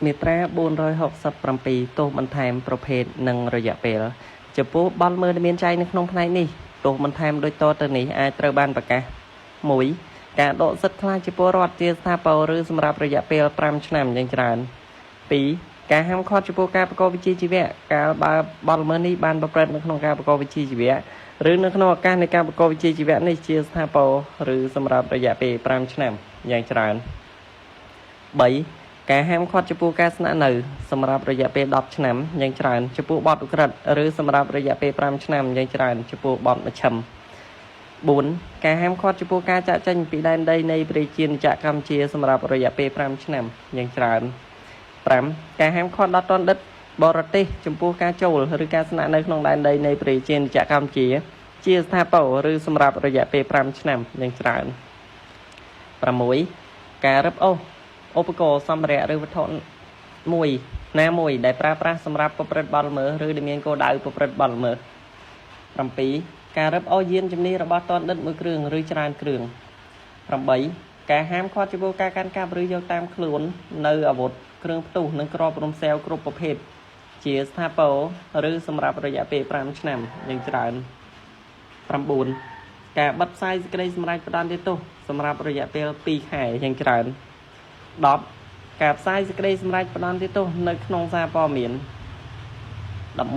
មេត្រា467ទោសបន្ថែមប្រភេទនិងរយៈពេលចំពោះបទល្មើសដែលមានចែងនៅក្នុងផ្នែកនេះទោសបន្ថែមដូចតទៅនេះអាចត្រូវបានប្រកាស 1. ការដកសិទ្ធិខ្លាចជាពលរដ្ឋជាស្ថាពរឬសម្រាប់រយៈពេល5ឆ្នាំយ៉ាងច្រើន 2. ការហាមឃាត់ចំពោះការប្រកបវិជ្ជាជីវៈកាលបើបទល្មើសនេះបានប្រព្រឹត្តនៅក្នុងការប្រកបវិជ្ជាជីវៈឬនៅក្នុងឱកាសនៃការប្រកបវិជ្ជាជីវៈនេះជាស្ថាពរឬសម្រាប់រយៈពេល5ឆ្នាំយ៉ាងច្រើន 3. ការហាមឃាត់ចំពោះការស្នាក់នៅសម្រាប់រយៈពេល10ឆ្នាំយ៉ាងច្រើនចំពោះបទឧក្រិដ្ឋឬសម្រាប់រយៈពេល5ឆ្នាំយ៉ាងច្រើនចំពោះបទមជ្ឈិម 4. ការហាមឃាត់ចំពោះការចាកចេញពីដែនដីនៃប្រជាជាតិកម្ពុជាសម្រាប់រយៈពេល5ឆ្នាំយ៉ាងច្រើន 5. ការហាមឃាត់ដល់ទណ្ឌិតបរទេសចំពោះការចូលឬការស្នាក់នៅក្នុងដែនដីនៃប្រជាជាតិកម្ពុជាជាស្ថាពរឬសម្រាប់រយៈពេល5ឆ្នាំយ៉ាងច្រើន 6. ការរឹបអូសឧបករណ៍សម្ភារៈឬវត្ថុណាមួយដែលប្រើប្រាស់សម្រាប់ប្រព្រឹត្តបទល្មើសឬដែលមានគោលដៅប្រព្រឹត្តបទល្មើស 7. ការរឹបអូសយានជំនិះរបស់ទណ្ឌិតមួយគ្រឿងឬច្រើនគ្រឿង 8. ការហាមឃាត់ចំពោះការកាន់កាប់ឬយកតាមខ្លួននៅអាវុធគ្រឿងផ្ទុះនិងគ្រាប់រំសេវគ្រប់ប្រភេទជាស្ថាពរឬសម្រាប់រយៈពេល5ឆ្នាំយ៉ាងច្រើន 9. ការបិទផ្សាយសេចក្តីសម្រេចផ្តន្ទាទោសសម្រាប់រយៈពេល2ខែយ៉ាងច្រើន 10. ការផ្សាយសេចក្តីសម្រេចផ្តន្ទាទោសនៅក្នុងសារព័ត៌មាន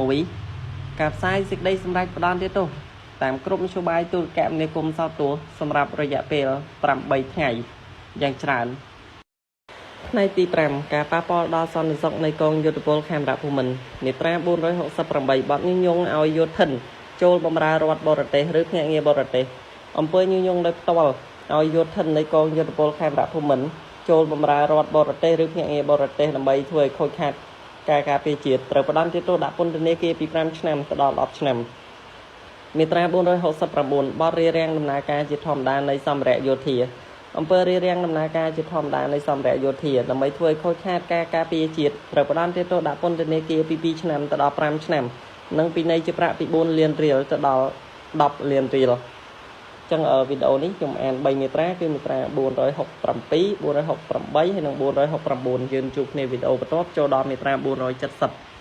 11. ការផ្សាយសេចក្តីសម្រេចផ្តន្ទាទោសតាមគ្រប់មធ្យោបាយទូរគមនាគមន៍សោតទោសសម្រាប់រយៈពេល8ថ្ងៃយ៉ាងច្រើនផ្នែកទី5ការប៉ះពាល់ដល់សន្តិសុខនៃកងយោធពលខេមរភូមិន្ទមាត្រា468បទញុះញង់ឲ្យយោធិនចូលបម្រើរដ្ឋបរទេសឬភ្នាក់ងារបរទេសអំពើញុះញង់ដោយផ្ទាល់ឲ្យយោធិននៃកងយោធពលខេមរភូមិន្ទចូលបម្រើរដ្ឋបរទេសឬភ្នាក់ងារបរទេសដើម្បីធ្វើឲ្យខូចខាតការការពារជាតិត្រូវផ្តន្ទាទោសដាក់ពន្ធនាគារពី5ឆ្នាំទៅដល់10ឆ្នាំមាត្រា469បទរារាំងដំណើរការជាធម្មតានៃសម្ភារៈយោធាអំពើរារាំងដំណើរការជាធម្មតានៃសម្ភារៈយោធាដើម្បីធ្វើឲ្យខូចខាតការការពារជាតិត្រូវផ្តន្ទាទោសដាក់ពន្ធនាគារពី2ឆ្នាំទៅដល់5ឆ្នាំនិងពិន័យជាប្រាក់ពី4លានរៀលទៅដល់10លានរៀលចឹងវីដេអូនេះខ្ញុំអាន3មាត្រាគឺមាត្រា467 468ហើយនិង469យើងជួបគ្នាវីដេអូបន្ទាប់ចូលដល់មាត្រា470